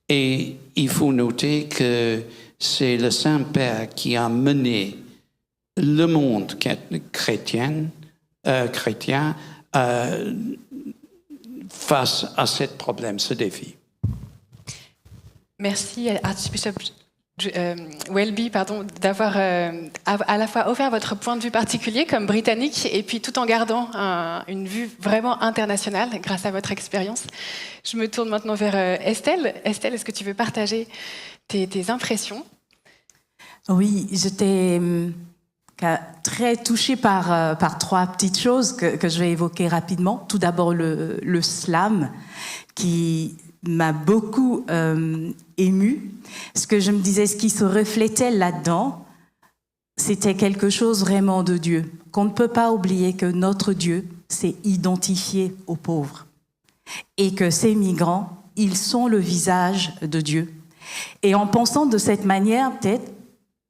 Et il faut noter que c'est le Saint-Père qui a mené le monde chrétien face à ce problème, ce défi. Merci, Archbishop Welby, d'avoir à la fois offert votre point de vue particulier comme britannique et puis tout en gardant une vue vraiment internationale grâce à votre expérience. Je me tourne maintenant vers Estelle. Estelle, est-ce que tu veux partager tes impressions? Oui, j'étais très touchée par trois petites choses que je vais évoquer rapidement. Tout d'abord, le slam qui m'a beaucoup émue. Ce que je me disais, ce qui se reflétait là-dedans, c'était quelque chose vraiment de Dieu. Qu'on ne peut pas oublier que notre Dieu s'est identifié aux pauvres et que ces migrants, ils sont le visage de Dieu. Et en pensant de cette manière, peut-être,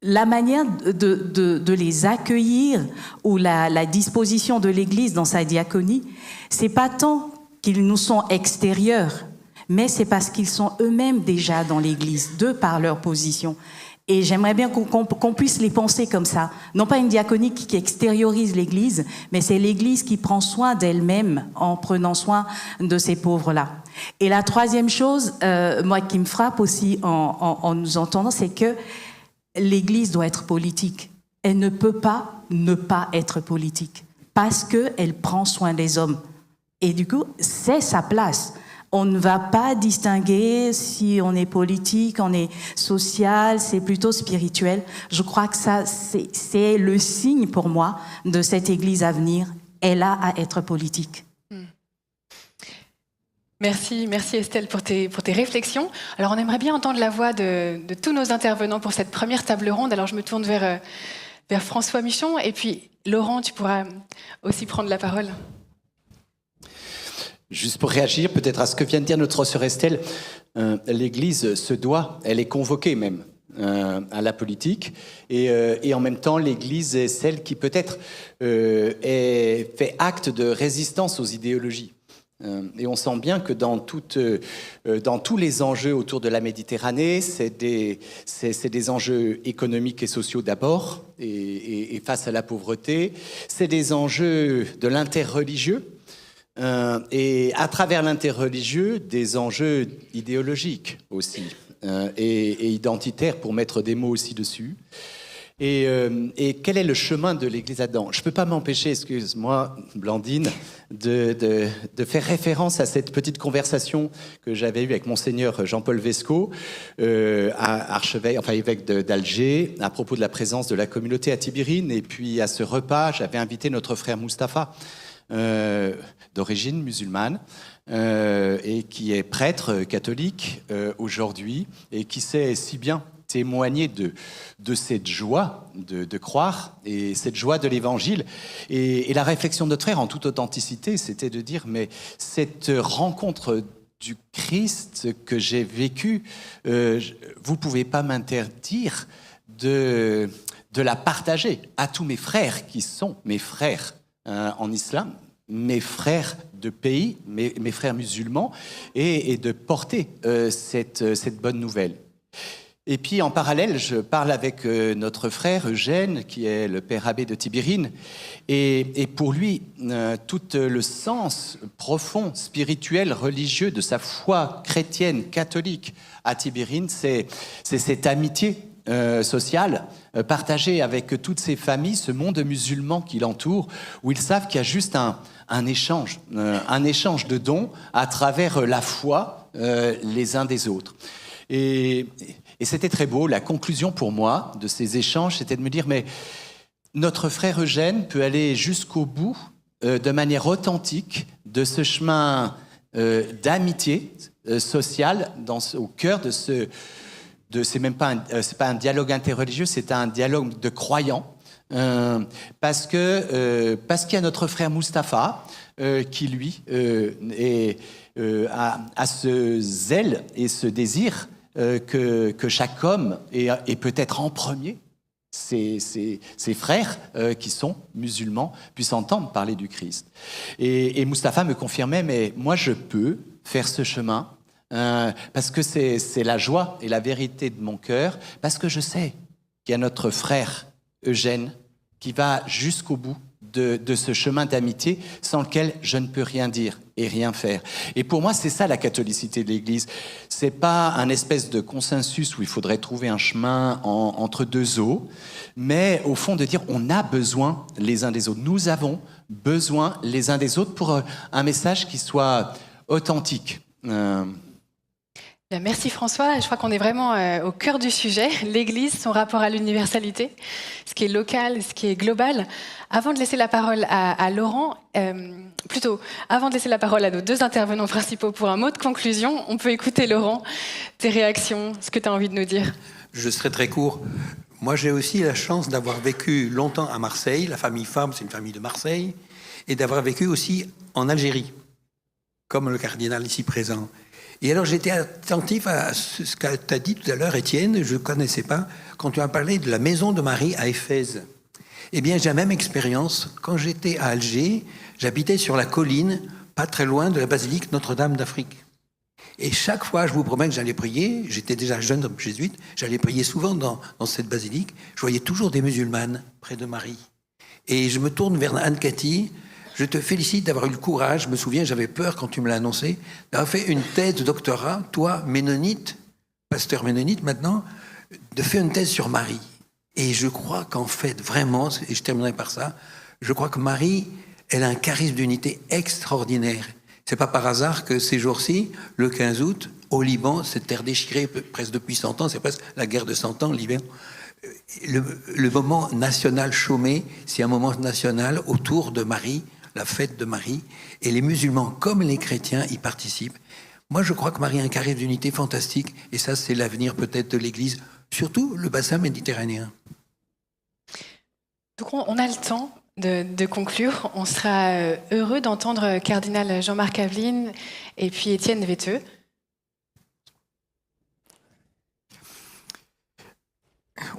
la manière de les accueillir ou la disposition de l'Église dans sa diaconie, c'est pas tant qu'ils nous sont extérieurs, mais c'est parce qu'ils sont eux-mêmes déjà dans l'Église, de par leur position. Et j'aimerais bien qu'on puisse les penser comme ça. Non pas une diaconie qui extériorise l'Église, mais c'est l'Église qui prend soin d'elle-même en prenant soin de ces pauvres-là. Et la troisième chose, moi, qui me frappe aussi en nous entendant, c'est que l'Église doit être politique. Elle ne peut pas ne pas être politique parce qu'elle prend soin des hommes. Et du coup, c'est sa place. On ne va pas distinguer si on est politique, on est social, c'est plutôt spirituel. Je crois que ça, c'est le signe pour moi de cette Église à venir. Elle a à être politique. Merci Estelle pour tes réflexions. Alors on aimerait bien entendre la voix de tous nos intervenants pour cette première table ronde. Alors je me tourne vers François Michon et puis Laurent, tu pourras aussi prendre la parole. Juste pour réagir peut-être à ce que vient de dire notre sœur Estelle, l'Église se doit, elle est convoquée même à la politique, et en même temps l'Église est celle qui peut-être fait acte de résistance aux idéologies. Et on sent bien que dans tous les enjeux autour de la Méditerranée, c'est des enjeux économiques et sociaux d'abord, et face à la pauvreté, c'est des enjeux de l'interreligieux, et à travers l'interreligieux, des enjeux idéologiques aussi, et identitaires, pour mettre des mots aussi dessus. Et quel est le chemin de l'Église là-dedans? Je ne peux pas m'empêcher, excuse-moi, Blandine, de faire référence à cette petite conversation que j'avais eue avec Monseigneur Jean-Paul Vesco, archevêque, enfin évêque d'Alger, à propos de la présence de la communauté à Tibérine. Et puis à ce repas, j'avais invité notre frère Mustapha, d'origine musulmane, et qui est prêtre catholique aujourd'hui, et qui sait si bien témoigner de cette joie de croire et cette joie de l'évangile. Et la réflexion de notre frère, en toute authenticité, c'était de dire, mais cette rencontre du Christ que j'ai vécue, vous ne pouvez pas m'interdire de la partager à tous mes frères qui sont mes frères en islam, mes frères de pays, mes frères musulmans, et de porter cette bonne nouvelle. Et puis en parallèle, je parle avec notre frère Eugène, qui est le père abbé de Tibérine, et pour lui, tout le sens profond, spirituel, religieux de sa foi chrétienne, catholique à Tibérine, c'est cette amitié sociale partagée avec toutes ces familles, ce monde musulman qui l'entoure, où ils savent qu'il y a juste un échange de dons à travers la foi les uns des autres. Et c'était très beau. La conclusion pour moi de ces échanges, c'était de me dire, mais notre frère Eugène peut aller jusqu'au bout de manière authentique de ce chemin d'amitié sociale au cœur de c'est même pas c'est pas un dialogue interreligieux, c'est un dialogue de croyants. Parce qu'il y a notre frère Mustapha qui, lui, a ce zèle et ce désir que chaque homme, et peut-être en premier, ses frères qui sont musulmans, puissent entendre parler du Christ. Et Mustapha me confirmait, mais moi je peux faire ce chemin parce que c'est la joie et la vérité de mon cœur, parce que je sais qu'il y a notre frère Eugène qui va jusqu'au bout de ce chemin d'amitié sans lequel je ne peux rien dire et rien faire. Et pour moi, c'est ça la catholicité de l'Église. C'est pas un espèce de consensus où il faudrait trouver un chemin entre deux eaux, mais au fond de dire on a besoin les uns des autres. Nous avons besoin les uns des autres pour un message qui soit authentique. Merci François, je crois qu'on est vraiment au cœur du sujet, l'Église, son rapport à l'universalité, ce qui est local, ce qui est global. Avant de laisser la parole à Laurent, avant de laisser la parole à nos deux intervenants principaux pour un mot de conclusion, on peut écouter Laurent, tes réactions, ce que tu as envie de nous dire. Je serai très court. Moi, j'ai aussi la chance d'avoir vécu longtemps à Marseille, la famille Fabre, c'est une famille de Marseille, et d'avoir vécu aussi en Algérie, comme le cardinal ici présent. Et alors, j'étais attentif à ce que tu as dit tout à l'heure, Étienne, je ne connaissais pas, quand tu as parlé de la maison de Marie à Éphèse. Eh bien, j'ai la même expérience. Quand j'étais à Alger, j'habitais sur la colline, pas très loin de la basilique Notre-Dame d'Afrique. Et chaque fois, je vous promets que j'allais prier, j'étais déjà jeune homme jésuite, j'allais prier souvent dans cette basilique, je voyais toujours des musulmanes près de Marie. Et je me tourne vers Anne-Cathy. Je te félicite d'avoir eu le courage, je me souviens, j'avais peur quand tu me l'as annoncé, d'avoir fait une thèse de doctorat, toi, ménonite, pasteur ménonite maintenant, de faire une thèse sur Marie. Et je crois qu'en fait, vraiment, et je terminerai par ça, je crois que Marie, elle a un charisme d'unité extraordinaire. C'est pas par hasard que ces jours-ci, le 15 août, au Liban, cette terre déchirée presque depuis 100 ans, c'est presque la guerre de 100 ans, le Liban. Le moment national chômé, c'est un moment national autour de Marie, la fête de Marie, et les musulmans comme les chrétiens y participent. Moi, je crois que Marie a un charisme d'unité fantastique, et ça, c'est l'avenir peut-être de l'Église, surtout le bassin méditerranéen. Donc on a le temps de conclure. On sera heureux d'entendre cardinal Jean-Marc Aveline et puis Étienne Vetteux.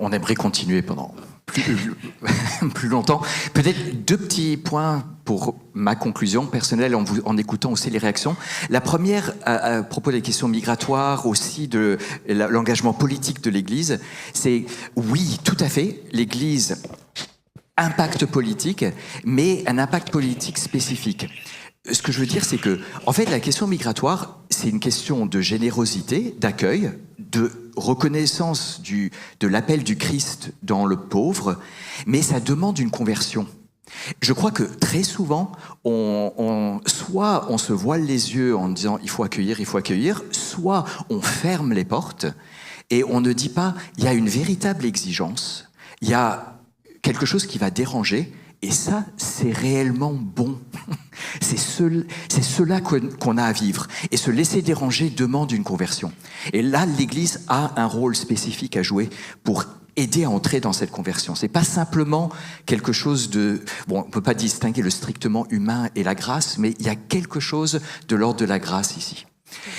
On aimerait continuer pendant plus longtemps. Peut-être deux petits points pour ma conclusion personnelle en écoutant aussi les réactions. La première, à propos des questions migratoires, aussi de l'engagement politique de l'Église, c'est oui, tout à fait, l'Église impact politique, mais un impact politique spécifique. Ce que je veux dire, c'est que, en fait, la question migratoire, c'est une question de générosité, d'accueil, de reconnaissance de l'appel du Christ dans le pauvre, mais ça demande une conversion. Je crois que très souvent, soit on se voile les yeux en disant il faut accueillir, soit on ferme les portes et on ne dit pas il y a une véritable exigence, il y a quelque chose qui va déranger, et ça, c'est réellement bon. C'est cela qu'on a à vivre. Et se laisser déranger demande une conversion. Et là, l'Église a un rôle spécifique à jouer pour aider à entrer dans cette conversion. C'est pas simplement quelque chose de... Bon, on peut pas distinguer le strictement humain et la grâce, mais il y a quelque chose de l'ordre de la grâce ici.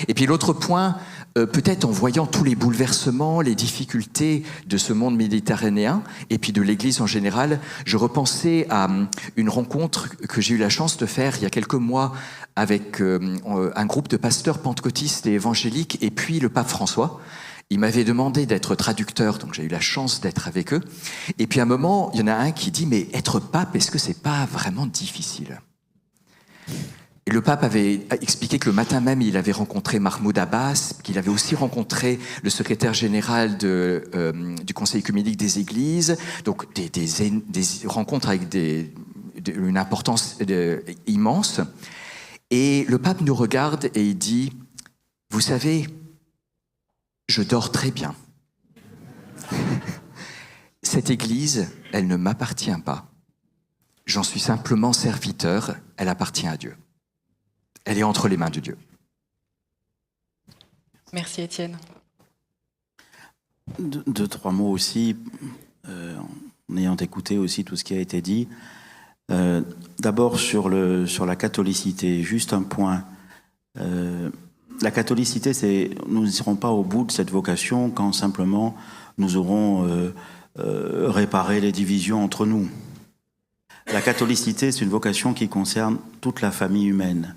Et puis l'autre point, peut-être en voyant tous les bouleversements, les difficultés de ce monde méditerranéen, et puis de l'Église en général, je repensais à une rencontre que j'ai eu la chance de faire il y a quelques mois avec un groupe de pasteurs pentecôtistes et évangéliques, et puis le pape François. Il m'avait demandé d'être traducteur, donc j'ai eu la chance d'être avec eux. Et puis à un moment, il y en a un qui dit « Mais être pape, est-ce que c'est pas vraiment difficile ?» Et le pape avait expliqué que le matin même, il avait rencontré Mahmoud Abbas, qu'il avait aussi rencontré le secrétaire général du Conseil œcuménique des Églises, donc des rencontres avec une importance immense. Et le pape nous regarde et il dit « Vous savez, je dors très bien. Cette Église, elle ne m'appartient pas. J'en suis simplement serviteur, elle appartient à Dieu. Elle est entre les mains de Dieu. » Merci Étienne. Deux, trois mots aussi, en ayant écouté aussi tout ce qui a été dit. D'abord sur la catholicité, juste un point. La catholicité, nous ne serons pas au bout de cette vocation quand simplement nous aurons réparé les divisions entre nous. La catholicité, c'est une vocation qui concerne toute la famille humaine.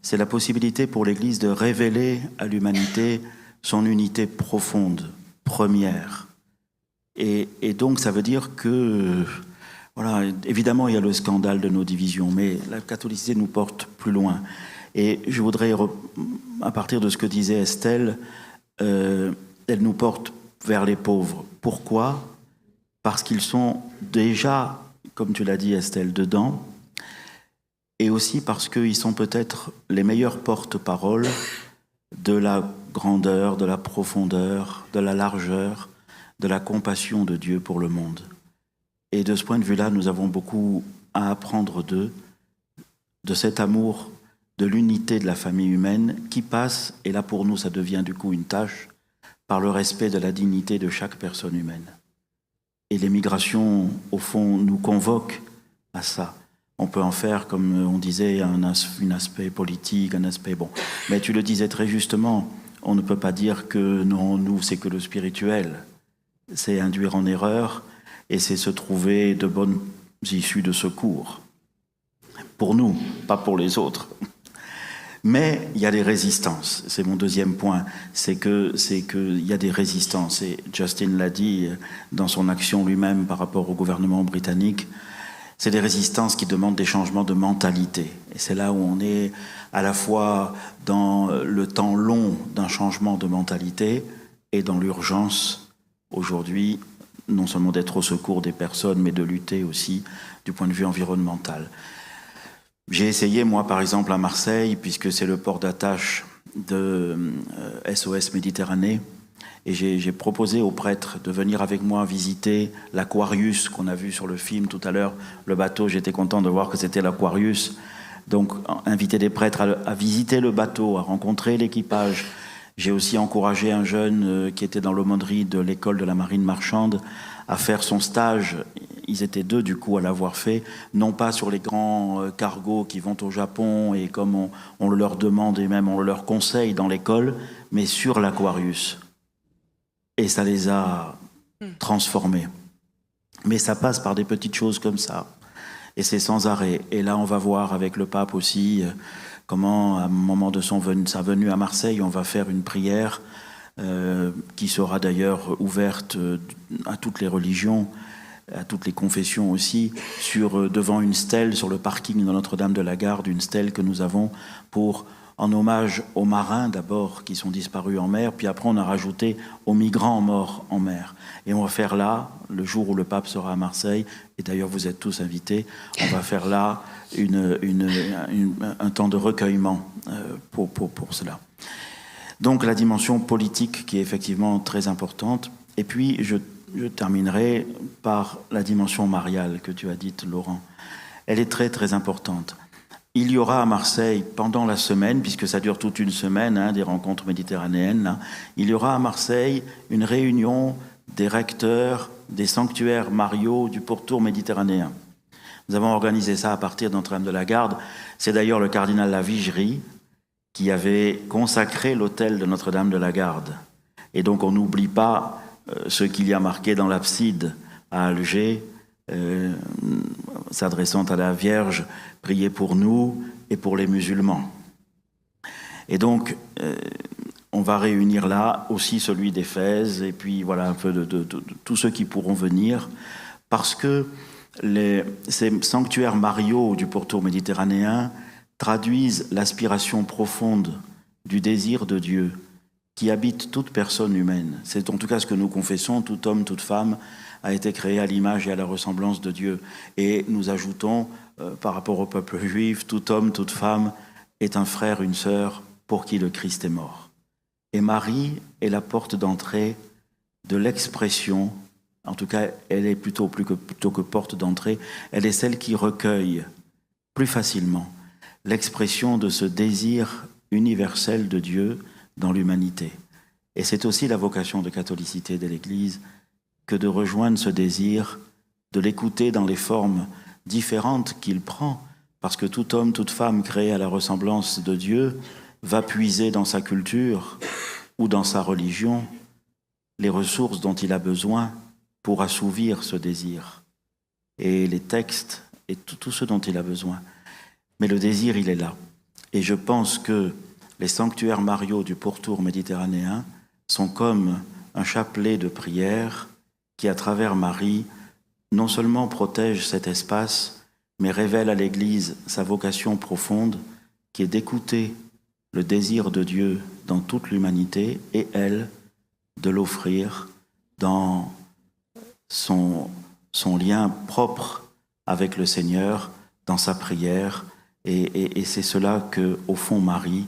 C'est la possibilité pour l'Église de révéler à l'humanité son unité profonde, première. Et donc ça veut dire que, voilà, évidemment il y a le scandale de nos divisions, mais la catholicité nous porte plus loin. Et je voudrais, à partir de ce que disait Estelle, elle nous porte vers les pauvres. Pourquoi ? Parce qu'ils sont déjà, comme tu l'as dit Estelle, dedans, et aussi parce qu'ils sont peut-être les meilleurs porte-parole de la grandeur, de la profondeur, de la largeur, de la compassion de Dieu pour le monde. Et de ce point de vue-là, nous avons beaucoup à apprendre d'eux, de cet amour, de l'unité de la famille humaine qui passe, et là pour nous ça devient du coup une tâche, par le respect de la dignité de chaque personne humaine. Et les migrations, au fond, nous convoquent à ça. On peut en faire, comme on disait, un aspect politique, un aspect... Bon. Mais tu le disais très justement, on ne peut pas dire que non, nous, c'est que le spirituel. C'est induire en erreur et c'est se trouver de bonnes issues de secours. Pour nous, pas pour les autres. Mais il y a des résistances. C'est mon deuxième point. C'est que il y a des résistances. Et Justin l'a dit dans son action lui-même par rapport au gouvernement britannique. C'est des résistances qui demandent des changements de mentalité. Et c'est là où on est à la fois dans le temps long d'un changement de mentalité et dans l'urgence, aujourd'hui, non seulement d'être au secours des personnes, mais de lutter aussi du point de vue environnemental. J'ai essayé, moi, par exemple, à Marseille, puisque c'est le port d'attache de SOS Méditerranée, et j'ai proposé aux prêtres de venir avec moi visiter l'Aquarius qu'on a vu sur le film tout à l'heure. Le bateau, j'étais content de voir que c'était l'Aquarius. Donc, inviter des prêtres à visiter le bateau, à rencontrer l'équipage. J'ai aussi encouragé un jeune qui était dans l'aumônerie de l'école de la marine marchande à faire son stage. Ils étaient 2 du coup à l'avoir fait, non pas sur les grands cargos qui vont au Japon et comme on le leur demande et même on le leur conseille dans l'école, mais sur l'Aquarius. Et ça les a transformés. Mais ça passe par des petites choses comme ça. Et c'est sans arrêt. Et là, on va voir avec le pape aussi comment, à un moment de sa venue à Marseille, on va faire une prière qui sera d'ailleurs ouverte à toutes les religions, à toutes les confessions aussi, devant une stèle sur le parking de Notre-Dame de la Garde, une stèle que nous avons en hommage aux marins d'abord qui sont disparus en mer, puis après on a rajouté aux migrants morts en mer. Et on va faire là, le jour où le pape sera à Marseille, et d'ailleurs vous êtes tous invités, on va faire là un temps de recueillement pour cela. Donc la dimension politique qui est effectivement très importante. Et puis je terminerai par la dimension mariale que tu as dite, Laurent. Elle est très très importante. Il y aura à Marseille, pendant la semaine, puisque ça dure toute une semaine, des rencontres méditerranéennes, il y aura à Marseille une réunion des recteurs des sanctuaires mariaux du pourtour méditerranéen. Nous avons organisé ça à partir de Notre-Dame de la Garde. C'est d'ailleurs le cardinal Lavigerie qui avait consacré l'autel de Notre-Dame de la Garde. Et donc on n'oublie pas ce qu'il y a marqué dans l'abside à Alger, s'adressant à la Vierge, priez pour nous et pour les musulmans. Et donc, on va réunir là aussi celui d'Éphèse, et puis voilà un peu de tous ceux qui pourront venir, parce que ces sanctuaires mariaux du pourtour méditerranéen traduisent l'aspiration profonde du désir de Dieu qui habite toute personne humaine. C'est en tout cas ce que nous confessons, tout homme, toute femme a été créé à l'image et à la ressemblance de Dieu. Et nous ajoutons, par rapport au peuple juif, tout homme, toute femme est un frère, une sœur pour qui le Christ est mort. Et Marie est la porte d'entrée de l'expression, en tout cas elle est plutôt que porte d'entrée, elle est celle qui recueille plus facilement l'expression de ce désir universel de Dieu dans l'humanité. Et c'est aussi la vocation de catholicité de l'Église que de rejoindre ce désir, de l'écouter dans les formes différentes qu'il prend, parce que tout homme, toute femme créé à la ressemblance de Dieu va puiser dans sa culture ou dans sa religion les ressources dont il a besoin pour assouvir ce désir, et les textes et tout ce dont il a besoin. Mais le désir, il est là. Et je pense que les sanctuaires mariaux du pourtour méditerranéen sont comme un chapelet de prière qui, à travers Marie, non seulement protège cet espace, mais révèle à l'Église sa vocation profonde, qui est d'écouter le désir de Dieu dans toute l'humanité et elle, de l'offrir dans son lien propre avec le Seigneur, dans sa prière. Et c'est cela que, au fond, Marie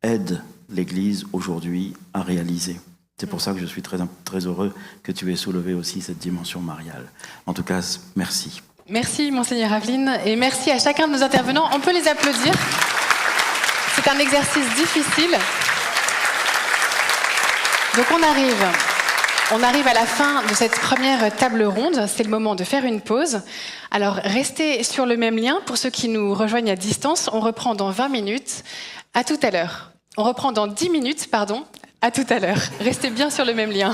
aide l'Église aujourd'hui à réaliser. C'est pour ça que je suis très, très heureux que tu aies soulevé aussi cette dimension mariale. En tout cas, merci. Merci, Monseigneur Aveline, et merci à chacun de nos intervenants. On peut les applaudir. C'est un exercice difficile. Donc on arrive à la fin de cette première table ronde. C'est le moment de faire une pause. Alors restez sur le même lien. Pour ceux qui nous rejoignent à distance, on reprend dans 20 minutes. À tout à l'heure. On reprend dans 10 minutes, pardon. À tout à l'heure. Restez bien sur le même lien.